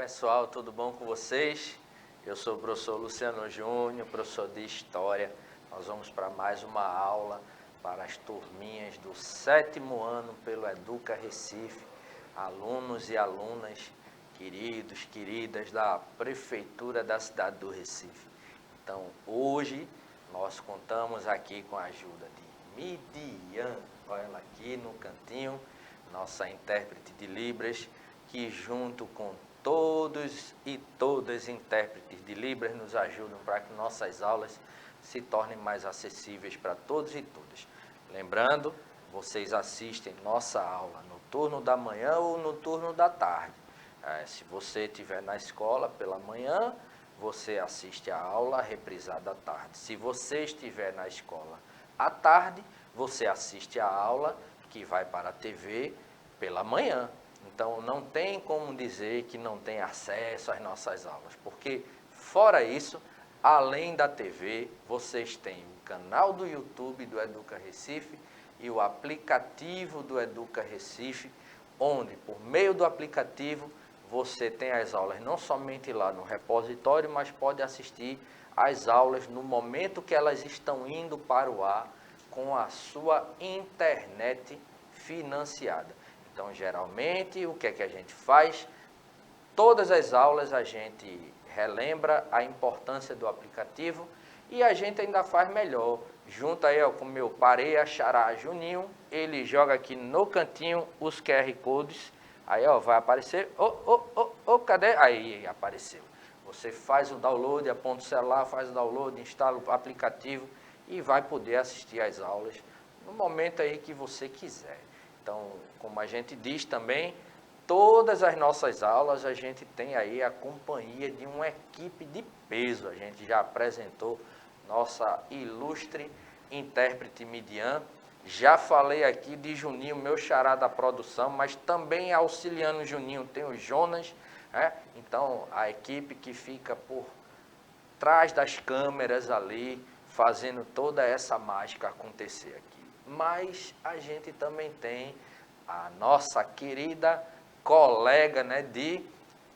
pessoal, tudo bom com vocês? Eu sou o professor Luciano Júnior, professor de História. Nós vamos para mais uma aula para as turminhas do 7º ano pelo Educa Recife, alunos e alunas queridos, queridas da Prefeitura da cidade do Recife. Então, hoje nós contamos aqui com a ajuda de Midian, olha ela aqui no cantinho, nossa intérprete de Libras, que junto com todos e todas intérpretes de Libras nos ajudam para que nossas aulas se tornem mais acessíveis para todos e todas. Lembrando, vocês assistem nossa aula no turno da manhã ou no turno da tarde. Se você estiver na escola pela manhã, você assiste a aula reprisada à tarde. Se você estiver na escola à tarde, você assiste a aula que vai para a TV pela manhã. Então, não tem como dizer que não tem acesso às nossas aulas, porque, fora isso, além da TV, vocês têm o canal do YouTube do Educa Recife e o aplicativo do Educa Recife, onde, por meio do aplicativo, você tem as aulas não somente lá no repositório, mas pode assistir às aulas no momento que elas estão indo para o ar com a sua internet financiada. Então, geralmente, o que é que a gente faz? Todas as aulas a gente relembra a importância do aplicativo e a gente ainda faz melhor. Junto aí ó, com o meu pareia xará Juninho, ele joga aqui no cantinho os QR Codes. Aí ó, vai aparecer, cadê? Aí apareceu. Você faz o download, aponta o celular, faz o download, instala o aplicativo e vai poder assistir às aulas no momento aí que você quiser. Então, como a gente diz também, todas as nossas aulas a gente tem aí a companhia de uma equipe de peso. A gente já apresentou nossa ilustre intérprete Midian. Já falei aqui de Juninho, meu xará da produção, mas também auxiliando o Juninho tem o Jonas, né? Então, a equipe que fica por trás das câmeras ali, fazendo toda essa mágica acontecer aqui. Mas a gente também tem a nossa querida colega, né, de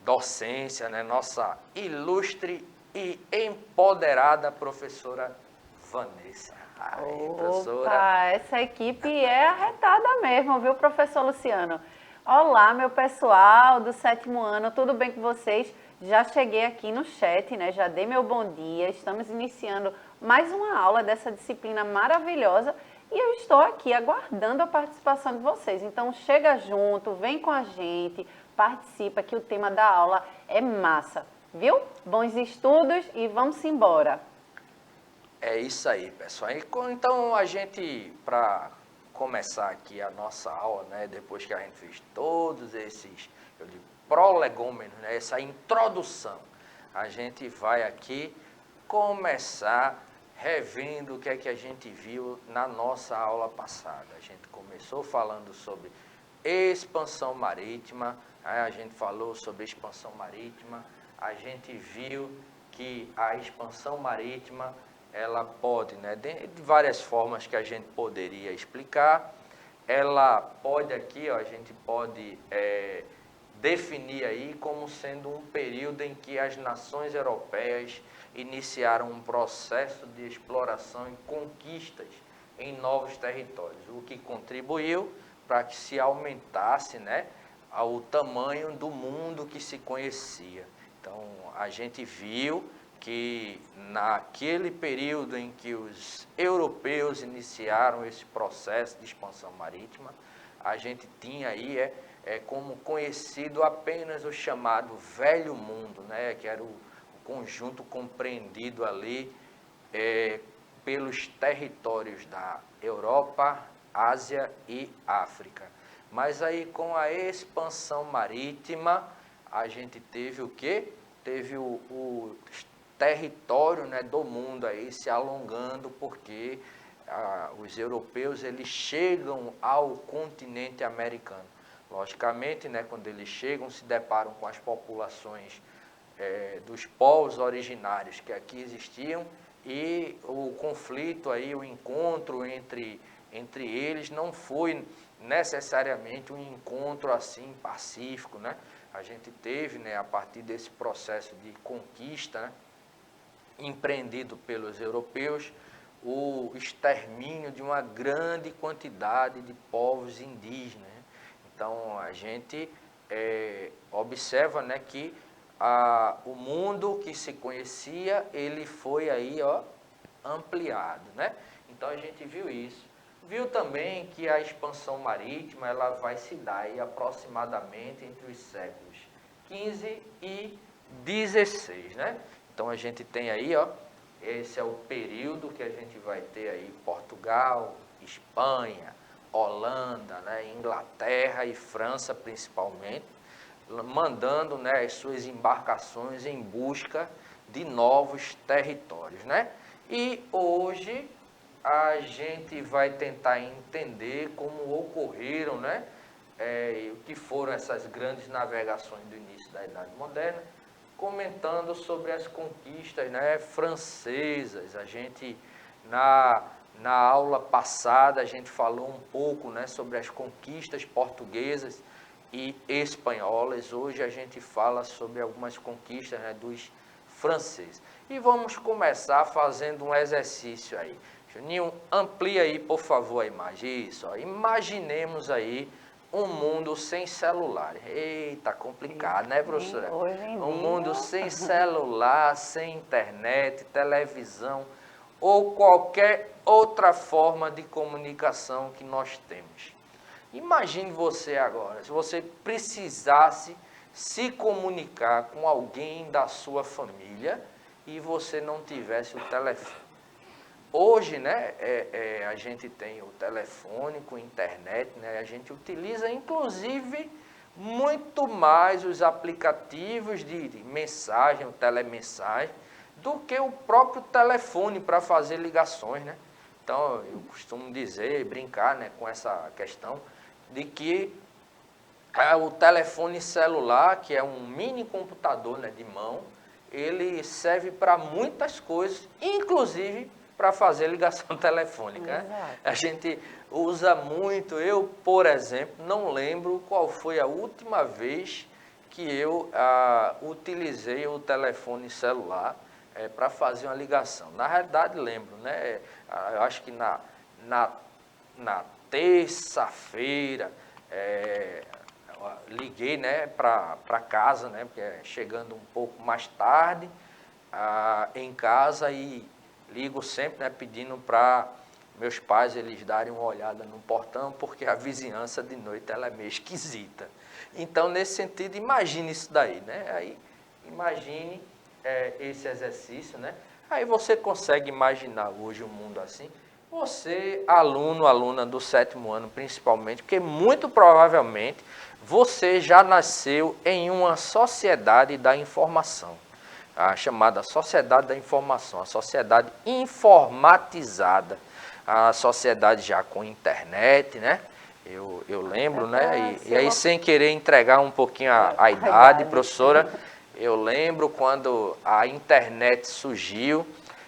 docência, né, nossa ilustre e empoderada professora Vanessa. Aí, professora. Essa equipe é arretada mesmo, viu, professor Luciano? Olá, meu pessoal do 7º ano, tudo bem com vocês? Já cheguei aqui no chat, né? Já dei meu bom dia. Estamos iniciando mais uma aula dessa disciplina maravilhosa e eu estou aqui aguardando a participação de vocês. Então, chega junto, vem com a gente, participa, que o tema da aula é massa, viu? Bons estudos e vamos embora. É isso aí, pessoal. Então, a gente, para começar aqui a nossa aula, né, depois que a gente fez todos esses, eu digo, prolegômenos, né, essa introdução, a gente vai aqui começar revendo o que é que a gente viu na nossa aula passada. A gente começou falando sobre expansão marítima, a gente falou sobre expansão marítima, a gente viu que a expansão marítima ela pode, né, de várias formas que a gente poderia explicar, ela pode aqui, ó, a gente pode definir aí como sendo um período em que as nações europeias iniciaram um processo de exploração e conquistas em novos territórios, o que contribuiu para que se aumentasse, né, o tamanho do mundo que se conhecia. Então, a gente viu que naquele período em que os europeus iniciaram esse processo de expansão marítima, a gente tinha aí como conhecido apenas o chamado Velho Mundo, né, que era o conjunto compreendido ali pelos territórios da Europa, Ásia e África. Mas aí com a expansão marítima, a gente teve o quê? Teve o território, né, do mundo aí se alongando, porque os europeus eles chegam ao continente americano. Logicamente, né, quando eles chegam, se deparam com as populações dos povos originários que aqui existiam e o conflito aí, o encontro entre eles não foi necessariamente um encontro assim pacífico, né? a gente teve, né, a partir desse processo de conquista, né, empreendido pelos europeus, o extermínio de uma grande quantidade de povos indígenas. Então, a gente observa, né, que o mundo que se conhecia, ele foi aí, ampliado, né? Então, a gente viu isso. Viu também que a expansão marítima, ela vai se dar aí aproximadamente entre os séculos XV e XVI, né? Então, a gente tem aí, esse é o período que a gente vai ter aí Portugal, Espanha, Holanda, né, Inglaterra e França principalmente, mandando, né, as suas embarcações em busca de novos territórios, né? E hoje a gente vai tentar entender como ocorreram, né, o que foram essas grandes navegações do início da Idade Moderna, comentando sobre as conquistas, né, francesas. A gente, na aula passada, a gente falou um pouco, né, sobre as conquistas portuguesas e espanholas. Hoje a gente fala sobre algumas conquistas, né, dos franceses. E vamos começar fazendo um exercício aí. Juninho, amplia aí, por favor, a imagem. Isso, imaginemos aí um mundo sem celular. Eita, complicado, né, professora? Um mundo sem celular, sem internet, televisão ou qualquer outra forma de comunicação que nós temos. Imagine você agora, se você precisasse se comunicar com alguém da sua família e você não tivesse o telefone. Hoje, né, a gente tem o telefone com internet, né, a gente utiliza inclusive muito mais os aplicativos de mensagem, o telemensagem, do que o próprio telefone para fazer ligações, né? Então, eu costumo dizer, brincar, né, com essa questão de que o telefone celular, que é um mini computador, né, de mão, ele serve para muitas coisas, inclusive para fazer ligação telefônica. Né? A gente usa muito. Eu, por exemplo, não lembro qual foi a última vez que eu utilizei o telefone celular para fazer uma ligação. Na realidade, lembro, né? Eu acho que na terça-feira liguei, né, para casa, né, porque chegando um pouco mais tarde em casa, e ligo sempre, né, pedindo para meus pais eles darem uma olhada no portão, porque a vizinhança de noite ela é meio esquisita. Então, nesse sentido, imagine isso daí, né? Aí, imagine esse exercício, né? Aí você consegue imaginar hoje um mundo assim. Você, aluno, aluna do 7º ano, principalmente, porque muito provavelmente você já nasceu em uma sociedade da informação. A chamada sociedade da informação, a sociedade informatizada, a sociedade já com internet, né? Eu lembro, né? E aí, sem querer entregar um pouquinho a idade, professora, eu lembro quando a internet surgiu,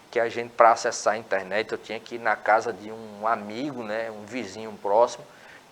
que a gente, para acessar a internet, eu tinha que ir na casa de um amigo, né? Um vizinho próximo,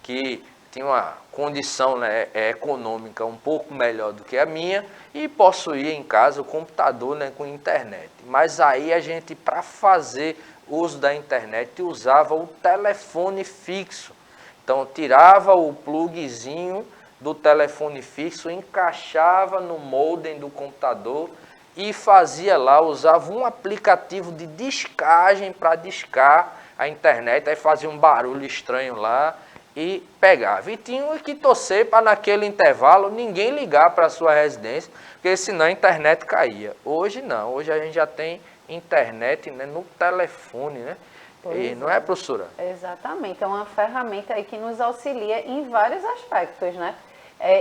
que tinha uma condição, né, econômica um pouco melhor do que a minha e possuía em casa o computador, né, com internet. Mas aí a gente, para fazer uso da internet, usava o telefone fixo. Então, tirava o plugzinho do telefone fixo, encaixava no modem do computador e fazia lá, usava um aplicativo de discagem para discar a internet, aí fazia um barulho estranho lá e pegava. E tinha que torcer para naquele intervalo ninguém ligar para a sua residência, porque senão a internet caía. Hoje não, hoje a gente já tem internet, né, no telefone, né? E não é, professora? Exatamente, é uma ferramenta aí que nos auxilia em vários aspectos, né?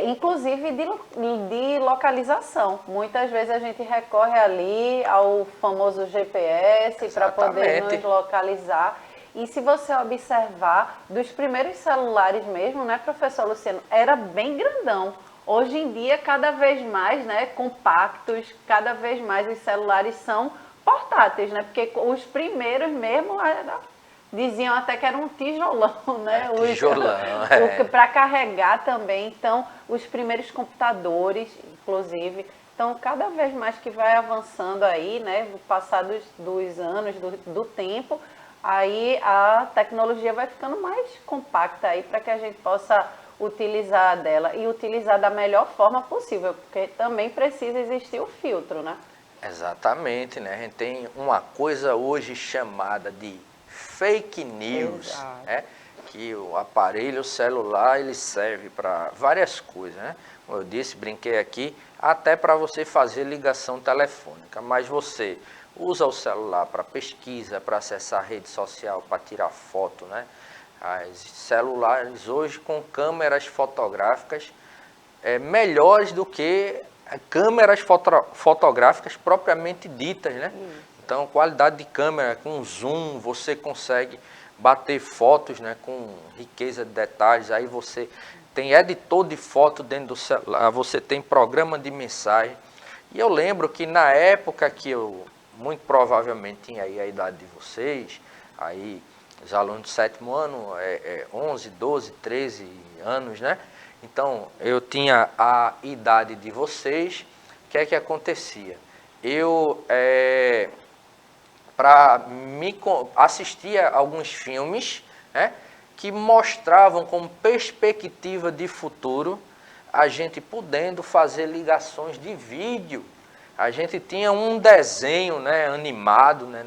Inclusive de localização. Muitas vezes a gente recorre ali ao famoso GPS para poder nos localizar. E se você observar, dos primeiros celulares mesmo, né, professor Luciano, era bem grandão. Hoje em dia, cada vez mais, né, compactos, cada vez mais os celulares são portáteis, né? Porque os primeiros mesmo era diziam até que era um tijolão, né? Tijolão, Para carregar também. Então, os primeiros computadores, inclusive. Então, cada vez mais que vai avançando aí, né? No passar dos anos, do tempo, aí a tecnologia vai ficando mais compacta aí para que a gente possa utilizar dela e utilizar da melhor forma possível, porque também precisa existir o filtro, né? Exatamente, né? A gente tem uma coisa hoje chamada de fake news, né? Que o aparelho celular ele serve para várias coisas, né? Como eu disse, brinquei aqui, até para você fazer ligação telefônica, mas você usa o celular para pesquisa, para acessar a rede social, para tirar foto, né? As celulares hoje com câmeras fotográficas melhores do que câmeras fotográficas propriamente ditas, né? Então, qualidade de câmera, com zoom, você consegue bater fotos, né, com riqueza de detalhes. Aí você tem editor de foto dentro do celular, você tem programa de mensagem. E eu lembro que na época que eu, muito provavelmente, tinha aí a idade de vocês, aí os alunos do 7º ano, 11, 12, 13 anos, né? Então, eu tinha a idade de vocês. O que é que acontecia? Eu, assistia alguns filmes, né, que mostravam como perspectiva de futuro a gente podendo fazer ligações de vídeo. A gente tinha um desenho, né, animado, né,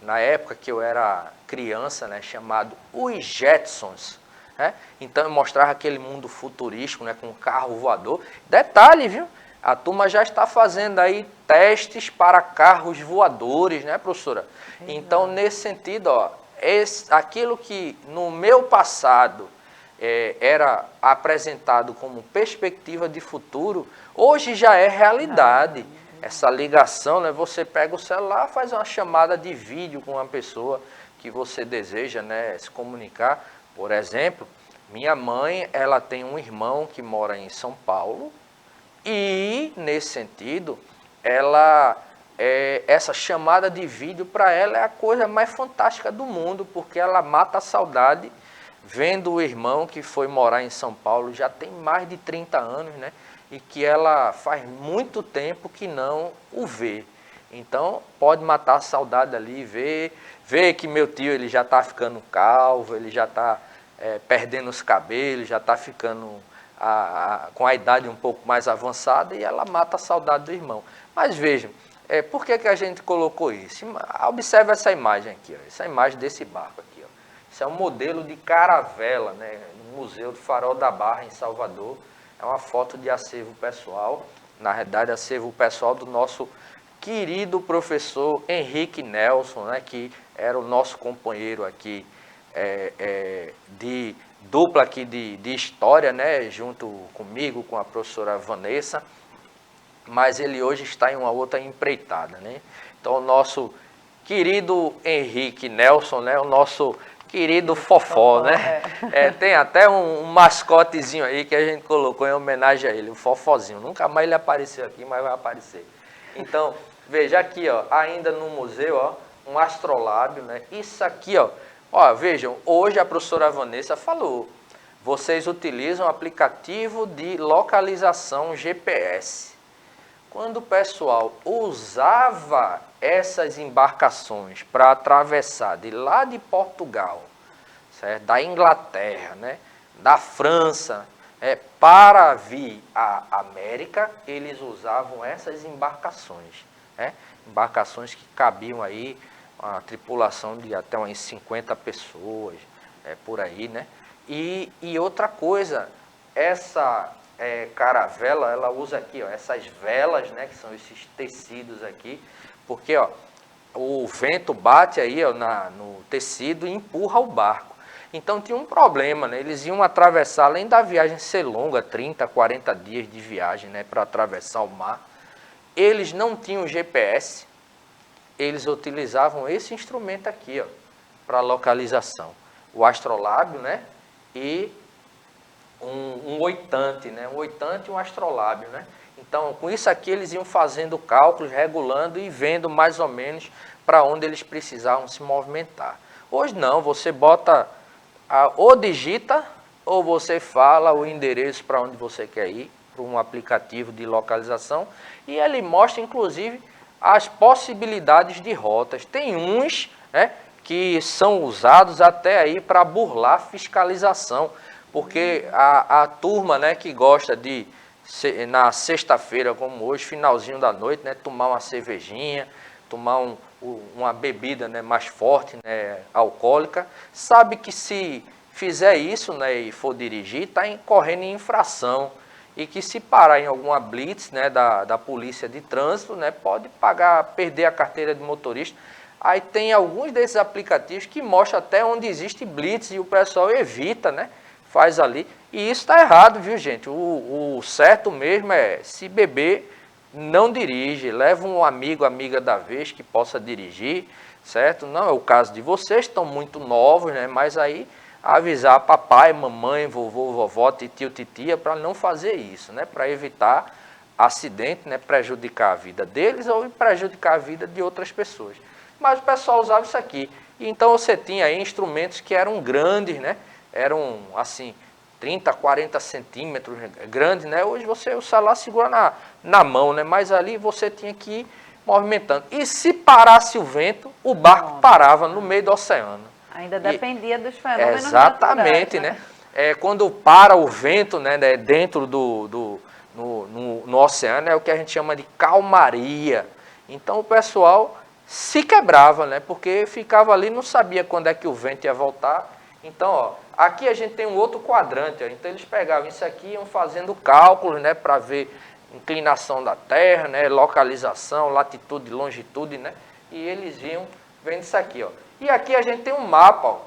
na época que eu era criança, né, chamado Os Jetsons. Né? Então eu mostrava aquele mundo futurístico, né, com carro voador. Detalhe, viu? A turma já está fazendo aí testes para carros voadores, né, professora? Então, nesse sentido, ó, aquilo que no meu passado era apresentado como perspectiva de futuro, hoje já é realidade. Essa ligação, né, você pega o celular, faz uma chamada de vídeo com uma pessoa que você deseja, né, se comunicar. Por exemplo, minha mãe, ela tem um irmão que mora em São Paulo e, nesse sentido, essa chamada de vídeo para ela é a coisa mais fantástica do mundo, porque ela mata a saudade vendo o irmão que foi morar em São Paulo, já tem mais de 30 anos, né? E que ela faz muito tempo que não o vê. Então, pode matar a saudade ali, ver que meu tio ele já está ficando calvo, ele já está perdendo os cabelos, já está ficando com a idade um pouco mais avançada e ela mata a saudade do irmão. Mas vejam, por que a gente colocou isso? Observe essa imagem aqui, ó, essa imagem desse barco aqui. Ó. Isso é um modelo de caravela, né, no Museu do Farol da Barra, em Salvador. É uma foto de acervo pessoal, na verdade, acervo pessoal do nosso querido professor Henrique Nelson, né, que era o nosso companheiro aqui de dupla aqui de história, né, junto comigo, com a professora Vanessa, mas ele hoje está em uma outra empreitada, né? Então, o nosso querido Henrique Nelson, né, o nosso querido Fofó, né? Tem até um mascotezinho aí que a gente colocou em homenagem a ele, o Fofozinho. Nunca mais ele apareceu aqui, mas vai aparecer. Então, veja aqui, ó, ainda no museu, ó, um astrolábio, né? Isso aqui, ó, vejam, hoje a professora Vanessa falou, vocês utilizam o aplicativo de localização GPS. Quando o pessoal usava essas embarcações para atravessar de lá de Portugal, certo? Da Inglaterra, né? Da França, para vir à América, eles usavam essas embarcações. Né? Embarcações que cabiam aí, uma tripulação de até umas 50 pessoas, por aí, né? E outra coisa, essa caravela, ela usa aqui, ó, essas velas, né, que são esses tecidos aqui, porque ó, o vento bate aí ó, no tecido e empurra o barco. Então tinha um problema, né? Eles iam atravessar, além da viagem ser longa, 30, 40 dias de viagem, né, para atravessar o mar, eles não tinham GPS, eles utilizavam esse instrumento aqui, ó, para localização. O astrolábio, né, e um oitante, né, um oitante e um astrolábio, né. Então, com isso aqui, eles iam fazendo cálculos, regulando e vendo mais ou menos para onde eles precisavam se movimentar. Hoje não, você bota, ou digita, ou você fala o endereço para onde você quer ir, para um aplicativo de localização, e ele mostra, inclusive, as possibilidades de rotas. Tem uns, né, que são usados até aí para burlar fiscalização, porque a turma, né, que gosta de, na sexta-feira, como hoje, finalzinho da noite, né, tomar uma cervejinha, tomar uma bebida, né, mais forte, né, alcoólica, sabe que se fizer isso, né, e for dirigir, está incorrendo em infração, e que se parar em alguma blitz, né, da polícia de trânsito, né, pode perder a carteira de motorista. Aí tem alguns desses aplicativos que mostram até onde existe blitz e o pessoal evita, né, faz ali. E isso está errado, viu, gente? O certo mesmo é, se beber, não dirige, leva um amigo, amiga da vez que possa dirigir, certo? Não é o caso de vocês, estão muito novos, né, mas aí avisar papai, mamãe, vovô, vovó, titio, titia, para não fazer isso, né? Para evitar acidente, né? Prejudicar a vida deles ou prejudicar a vida de outras pessoas. Mas o pessoal usava isso aqui. Então você tinha aí instrumentos que eram grandes, né? Eram assim, 30, 40 centímetros grandes, né? Hoje você o celular segura na mão, né? Mas ali você tinha que ir movimentando. E se parasse o vento, o barco parava no meio do oceano. Ainda dependia dos fenômenos exatamente, naturais, né? Quando para o vento, né, dentro no oceano, é o que a gente chama de calmaria. Então o pessoal se quebrava, né? Porque ficava ali, não sabia quando é que o vento ia voltar. Então, ó, aqui a gente tem um outro quadrante, ó. Então eles pegavam isso aqui e iam fazendo cálculos, né, para ver inclinação da Terra, né, localização, latitude, longitude, né? E eles iam vendo isso aqui, ó. E aqui a gente tem um mapa, ó.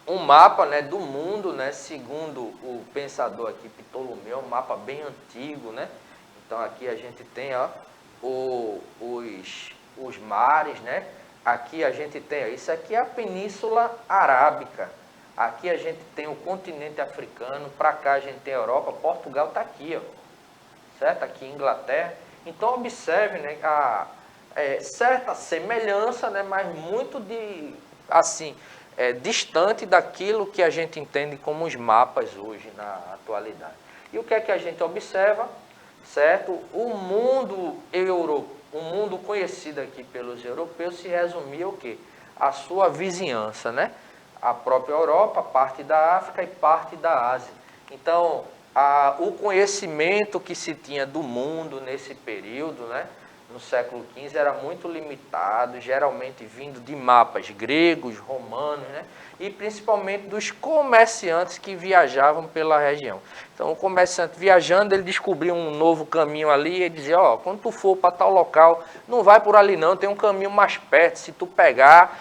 Um mapa, né, do mundo, né, segundo o pensador aqui, Ptolomeu, um mapa bem antigo, né? Então aqui a gente tem, ó, os mares, né? Aqui a gente tem, ó, isso aqui é a Península Arábica. Aqui a gente tem o continente africano, para cá a gente tem a Europa, Portugal está aqui, ó. Certo? Aqui Inglaterra. Então observe, né, certa semelhança, né, mas muito distante daquilo que a gente entende como os mapas hoje na atualidade. E o que é que a gente observa? Certo? O mundo conhecido aqui pelos europeus se resumia o quê? A sua vizinhança, né? A própria Europa, parte da África e parte da Ásia. Então, o conhecimento que se tinha do mundo nesse período, né, no século XV, era muito limitado, geralmente vindo de mapas gregos, romanos, né, e principalmente dos comerciantes que viajavam pela região. Então, o comerciante viajando, ele descobriu um novo caminho ali e dizia, ó, quando tu for para tal local, não vai por ali não, tem um caminho mais perto, se tu pegar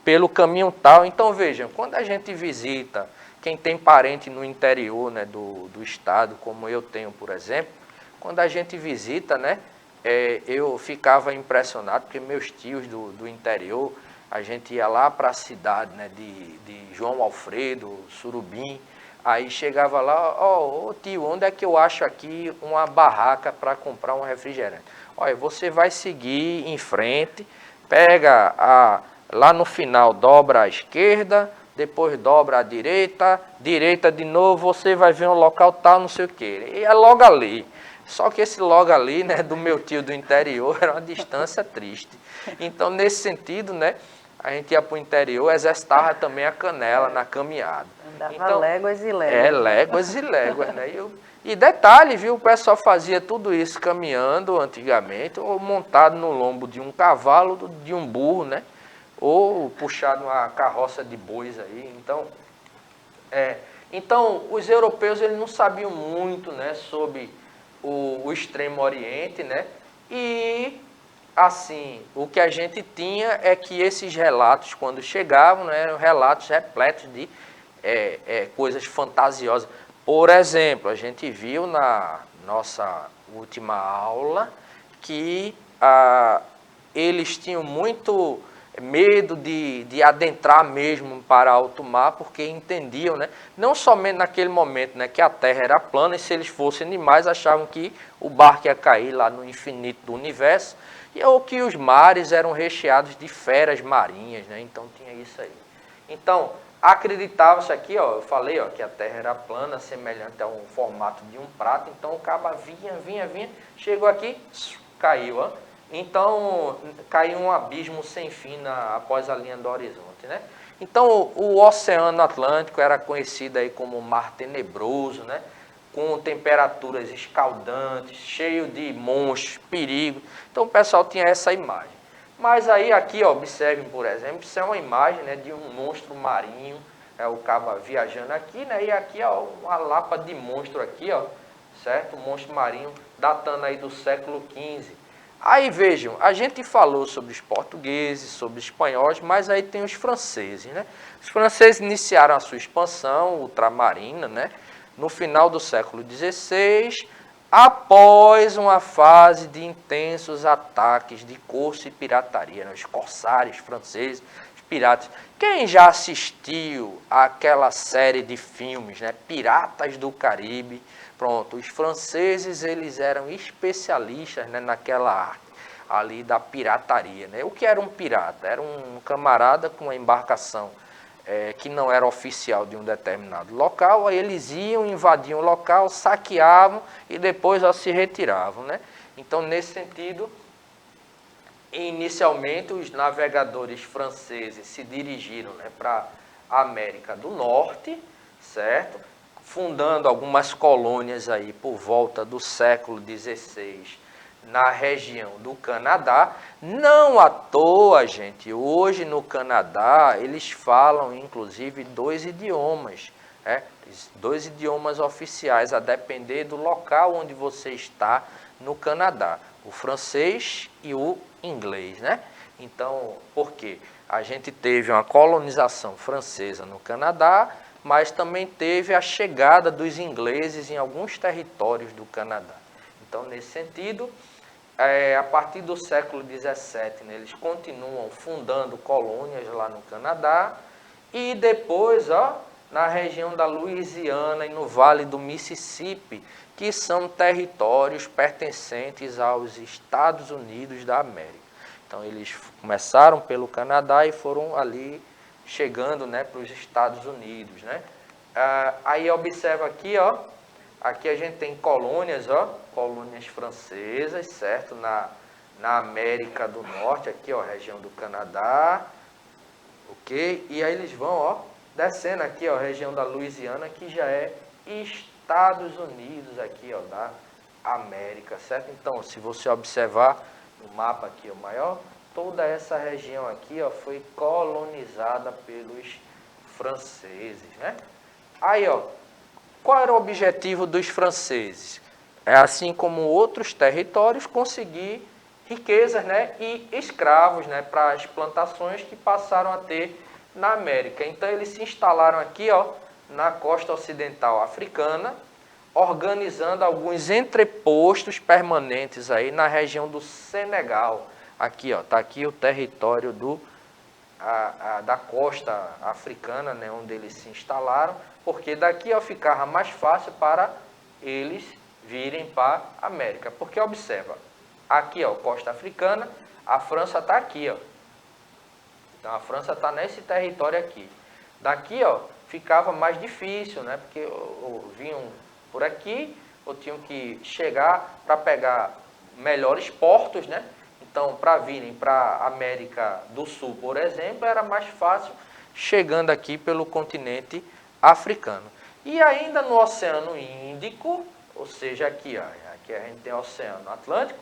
pelo caminho tal. Então, vejam, quando a gente visita, quem tem parente no interior, né, do estado, como eu tenho, por exemplo, quando a gente visita, né, eu ficava impressionado, porque meus tios do interior, a gente ia lá para a cidade, né, de João Alfredo, Surubim, aí chegava lá, ó, tio, onde é que eu acho aqui uma barraca para comprar um refrigerante? Olha, você vai seguir em frente, pega lá no final, dobra à esquerda, depois dobra à direita, direita de novo, você vai ver um local tal, não sei o quê. E é logo ali. Só que esse logo ali, né, do meu tio do interior, era uma distância triste. Então, nesse sentido, né, a gente ia para o interior, exercitava também a canela na caminhada. Andava então, léguas e léguas. Léguas e léguas, né? E detalhe, viu, o pessoal fazia tudo isso caminhando antigamente, ou montado no lombo de um cavalo, de um burro, né? Ou puxado uma carroça de bois aí. Então, os europeus eles não sabiam muito, né, sobre o Extremo Oriente, né? E assim, o que a gente tinha é que esses relatos, quando chegavam, né, eram relatos repletos de coisas fantasiosas. Por exemplo, a gente viu na nossa última aula que eles tinham muito medo de adentrar mesmo para alto mar, porque entendiam, né, não somente naquele momento, né, que a Terra era plana, e se eles fossem animais, achavam que o barco ia cair lá no infinito do universo, ou que os mares eram recheados de feras marinhas, né, então tinha isso aí. Então, acreditava-se aqui, ó, eu falei, ó, que a Terra era plana, semelhante a um formato de um prato, então o cabo vinha, chegou aqui, caiu, ó. Então, caiu um abismo sem fim após a linha do horizonte, né? Então, o Oceano Atlântico era conhecido aí como Mar Tenebroso, né? Com temperaturas escaldantes, cheio de monstros, perigo. Então, o pessoal tinha essa imagem. Mas aí, aqui, ó, observem, por exemplo, isso é uma imagem, né, de um monstro marinho, o cabo viajando aqui, né? E aqui, ó, uma lapa de monstro aqui, ó, certo? Um monstro marinho datando aí do século XV. Aí vejam, a gente falou sobre os portugueses, sobre os espanhóis, mas aí tem os franceses, né? Os franceses iniciaram a sua expansão ultramarina, né, no final do século XVI, após uma fase de intensos ataques de corso e pirataria, né? Os corsários franceses, os piratas. Quem já assistiu àquela série de filmes, né, Piratas do Caribe? Pronto, os franceses, eles eram especialistas, né, naquela arte ali da pirataria, né? O que era um pirata? Era um camarada com uma embarcação que não era oficial de um determinado local, aí eles iam, invadiam o local, saqueavam e depois se retiravam, né? Então, nesse sentido, inicialmente os navegadores franceses se dirigiram, né, para a América do Norte, certo? Fundando algumas colônias aí por volta do século XVI na região do Canadá. Não à toa, gente, hoje no Canadá eles falam inclusive 2 idiomas, né? 2 idiomas oficiais, a depender do local onde você está no Canadá, o francês e o inglês, né? Então, por quê? A gente teve uma colonização francesa no Canadá, mas também teve a chegada dos ingleses em alguns territórios do Canadá. Então, nesse sentido, a partir do século XVII, né, eles continuam fundando colônias lá no Canadá e depois, ó, na região da Louisiana e no Vale do Mississippi, que são territórios pertencentes aos Estados Unidos da América. Então, eles começaram pelo Canadá e foram ali chegando, né, para os Estados Unidos, né? Aí observa aqui, ó, aqui a gente tem colônias, ó, colônias francesas, certo? Na América do Norte, aqui, ó, região do Canadá, ok? E aí eles vão, ó, descendo aqui, ó, região da Louisiana, que já é Estados Unidos aqui, ó, da América, certo? Então, se você observar no mapa aqui, o maior, toda essa região aqui, ó, foi colonizada pelos franceses, né? Aí, ó, qual era o objetivo dos franceses? Assim como outros territórios, conseguir riquezas, né, e escravos, né, para as plantações que passaram a ter na América. Então, eles se instalaram aqui, ó, na costa ocidental africana, organizando alguns entrepostos permanentes aí na região do Senegal. Aqui, ó, tá aqui o território da costa africana, né, onde eles se instalaram, porque daqui, ó, ficava mais fácil para eles virem para a América. Porque observa, aqui, ó, costa africana, a França está aqui, ó. Então a França está nesse território aqui. Daqui, ó, ficava mais difícil, né? Porque ou vinham por aqui, ou tinham que chegar para pegar melhores portos, né? Então, para virem para a América do Sul, por exemplo, era mais fácil chegando aqui pelo continente africano. E ainda no Oceano Índico, ou seja, aqui, ó, aqui a gente tem o Oceano Atlântico,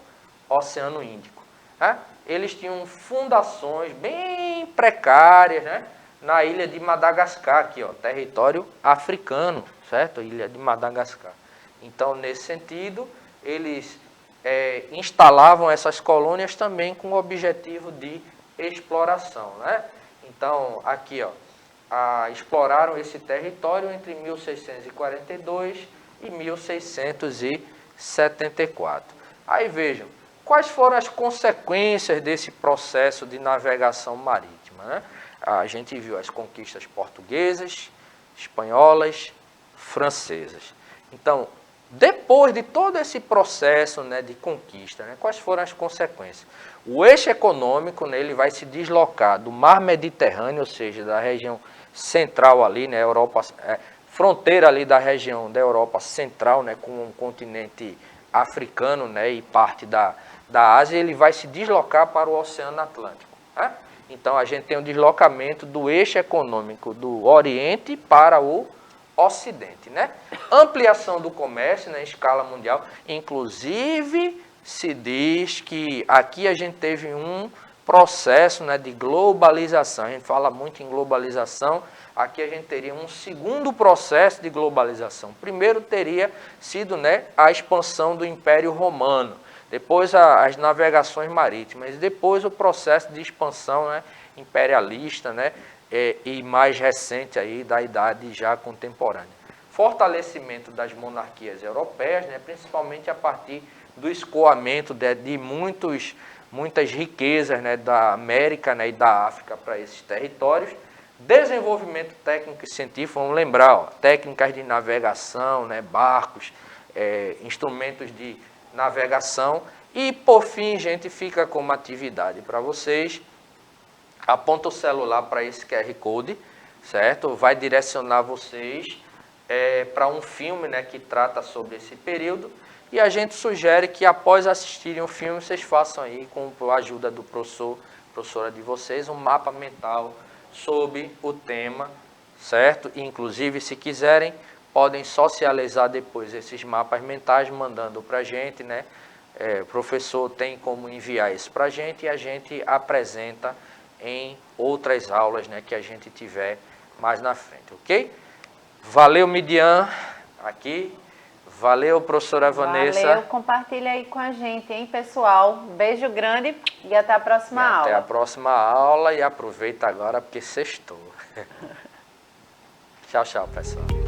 Oceano Índico, né? Eles tinham fundações bem precárias, né, na ilha de Madagascar, aqui, ó, território africano, certo? Ilha de Madagascar. Então, nesse sentido, eles instalavam essas colônias também com o objetivo de exploração, né? Então, aqui, ó, exploraram esse território entre 1642 e 1674. Aí vejam, quais foram as consequências desse processo de navegação marítima, né? A gente viu as conquistas portuguesas, espanholas, francesas. Então, depois de todo esse processo, né, de conquista, né, quais foram as consequências? O eixo econômico, né, ele vai se deslocar do mar Mediterrâneo, ou seja, da região central ali, né, Europa, fronteira ali da região da Europa Central, né, com o continente africano, né, e parte da Ásia, ele vai se deslocar para o Oceano Atlântico, né? Então, a gente tem um deslocamento do eixo econômico do Oriente para o Ocidente, né? Ampliação do comércio, né, em escala mundial. Inclusive, se diz que aqui a gente teve um processo, né, de globalização. A gente fala muito em globalização. Aqui a gente teria um segundo processo de globalização. O primeiro teria sido, né, a expansão do Império Romano. Depois as navegações marítimas, depois o processo de expansão, né, imperialista, né, e mais recente aí da idade já contemporânea. Fortalecimento das monarquias europeias, né, principalmente a partir do escoamento de muitas riquezas, né, da América, né, e da África para esses territórios. Desenvolvimento técnico e científico, vamos lembrar, ó, técnicas de navegação, né, barcos, instrumentos de navegação. E, por fim, gente, fica como atividade para vocês. Aponta o celular para esse QR Code, certo? Vai direcionar vocês para um filme, né, que trata sobre esse período. E a gente sugere que, após assistirem o filme, vocês façam aí, com a ajuda do professora de vocês, um mapa mental sobre o tema, certo? E, inclusive, se quiserem, podem socializar depois esses mapas mentais, mandando para a gente, né? O professor tem como enviar isso para a gente e a gente apresenta em outras aulas, né, que a gente tiver mais na frente, ok? Valeu, Midian, aqui. Valeu, professora Vanessa. Valeu, compartilha aí com a gente, hein, pessoal? Beijo grande e até a próxima aula. Até a próxima aula e aproveita agora porque sextou. Tchau, tchau, pessoal.